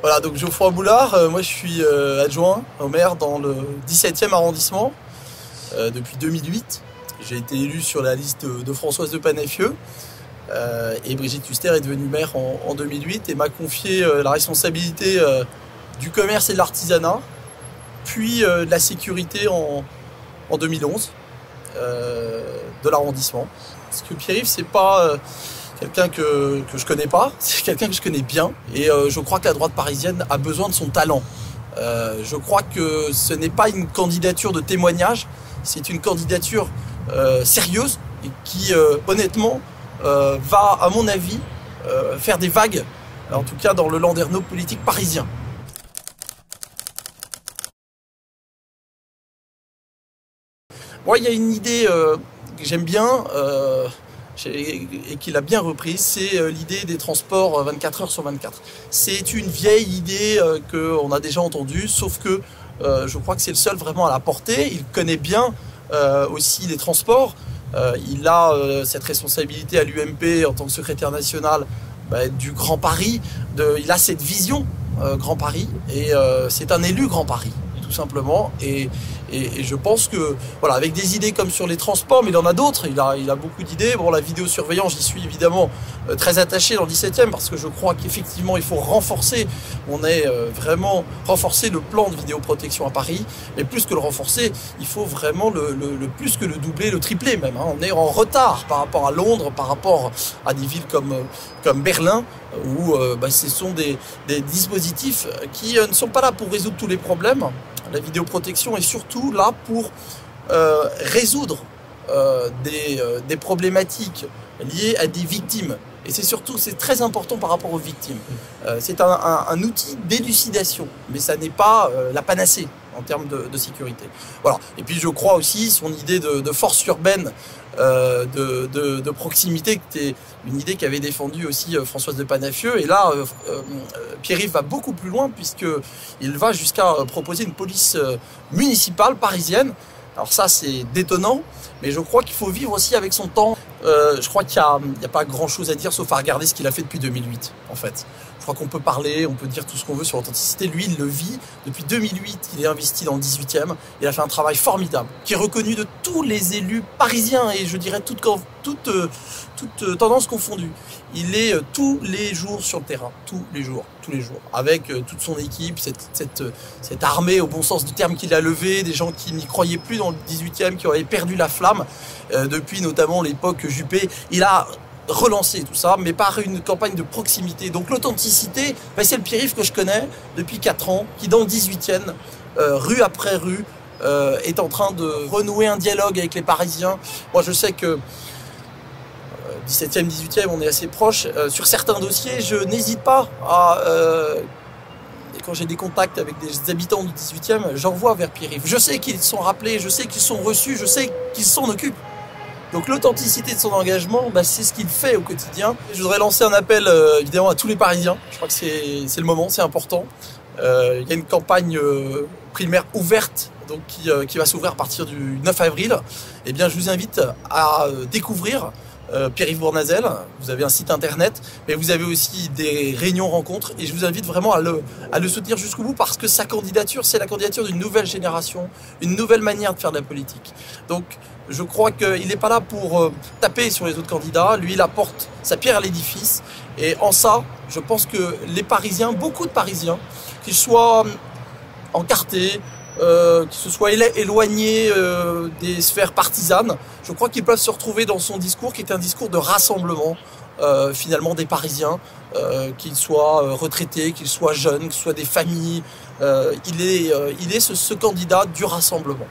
Voilà, donc Geoffroy Boulard, moi je suis adjoint au maire dans le 17e arrondissement depuis 2008. J'ai été élu sur la liste de Françoise de Panafieux et Brigitte Huster est devenue maire en 2008 et m'a confié la responsabilité du commerce et de l'artisanat, puis de la sécurité en 2011 de l'arrondissement. Parce que Pierre-Yves, c'est pas quelqu'un que je connais pas, c'est quelqu'un que je connais bien et je crois que la droite parisienne a besoin de son talent. Je crois que ce n'est pas une candidature de témoignage, c'est une candidature sérieuse et qui honnêtement va, à mon avis, faire des vagues, en tout cas dans le landerneau politique parisien. Moi, il y a une idée que j'aime bien et qu'il a bien reprise, c'est l'idée des transports 24 heures sur 24. C'est une vieille idée qu'on a déjà entendue, sauf que je crois que c'est le seul vraiment à la porter. Il connaît bien aussi les transports. Il a cette responsabilité à l'UMP en tant que secrétaire national du Grand Paris. Il a cette vision Grand Paris et c'est un élu Grand Paris, tout simplement. Et je pense que, voilà, avec des idées comme sur les transports, mais il en a d'autres, il a beaucoup d'idées. Bon, la vidéosurveillance, j'y suis évidemment très attaché dans le 17e parce que je crois qu'effectivement, il faut renforcer, vraiment renforcer le plan de vidéoprotection à Paris. Mais plus que le renforcer, il faut vraiment le plus que le doubler, le tripler même. On est en retard par rapport à Londres, par rapport à des villes comme Berlin, où ce sont des dispositifs qui ne sont pas là pour résoudre tous les problèmes. La vidéoprotection est surtout là pour résoudre des problématiques liées à des victimes. Et c'est très important par rapport aux victimes. C'est un outil d'élucidation, mais ça n'est pas la panacée en termes de sécurité. Voilà. Et puis je crois aussi son idée de force urbaine, de proximité, qui était une idée qu'avait défendue aussi Françoise de Panafieux. Et là, Pierre-Yves va beaucoup plus loin puisqu'il va jusqu'à proposer une police municipale parisienne. Alors ça, c'est détonnant, mais je crois qu'il faut vivre aussi avec son temps. Je crois qu'il n'y a pas grand-chose à dire sauf à regarder ce qu'il a fait depuis 2008, en fait. Je crois qu'on peut parler, on peut dire tout ce qu'on veut sur l'authenticité. Lui, il le vit. Depuis 2008, il est investi dans le 18e. Il a fait un travail formidable, qui est reconnu de tous les élus parisiens, et je dirais toute tendance confondue. Il est tous les jours sur le terrain, tous les jours, avec toute son équipe, cette armée au bon sens du terme qu'il a levée, des gens qui n'y croyaient plus dans le 18e, qui avaient perdu la flamme, depuis notamment l'époque Juppé. Il a relancé tout ça, mais par une campagne de proximité. Donc l'authenticité, c'est le Pierre-Yves que je connais depuis 4 ans, qui dans le 18e, rue après rue, est en train de renouer un dialogue avec les Parisiens. Moi je sais que 17e, 18e, on est assez proche. Sur certains dossiers, je n'hésite pas à... quand j'ai des contacts avec des habitants du 18e, j'envoie vers Pierre-Yves. Je sais qu'ils sont rappelés, je sais qu'ils sont reçus, je sais qu'ils s'en occupent. Donc l'authenticité de son engagement, c'est ce qu'il fait au quotidien. Je voudrais lancer un appel évidemment à tous les Parisiens. Je crois que c'est le moment, c'est important. Il y a une campagne primaire ouverte donc, qui va s'ouvrir à partir du 9 avril. Eh bien, je vous invite à découvrir Pierre-Yves Bournazel. Vous avez un site internet, mais vous avez aussi des réunions rencontres et je vous invite vraiment à le soutenir jusqu'au bout parce que sa candidature, c'est la candidature d'une nouvelle génération, une nouvelle manière de faire de la politique. Donc je crois qu'il n'est pas là pour taper sur les autres candidats, lui il apporte sa pierre à l'édifice et en ça, je pense que les Parisiens, beaucoup de Parisiens, qu'ils soient encartés, qui se soit éloigné des sphères partisanes, je crois qu'ils peuvent se retrouver dans son discours qui est un discours de rassemblement finalement des Parisiens, qu'ils soient retraités, qu'ils soient jeunes, qu'ils soient des familles. Il est ce candidat du rassemblement.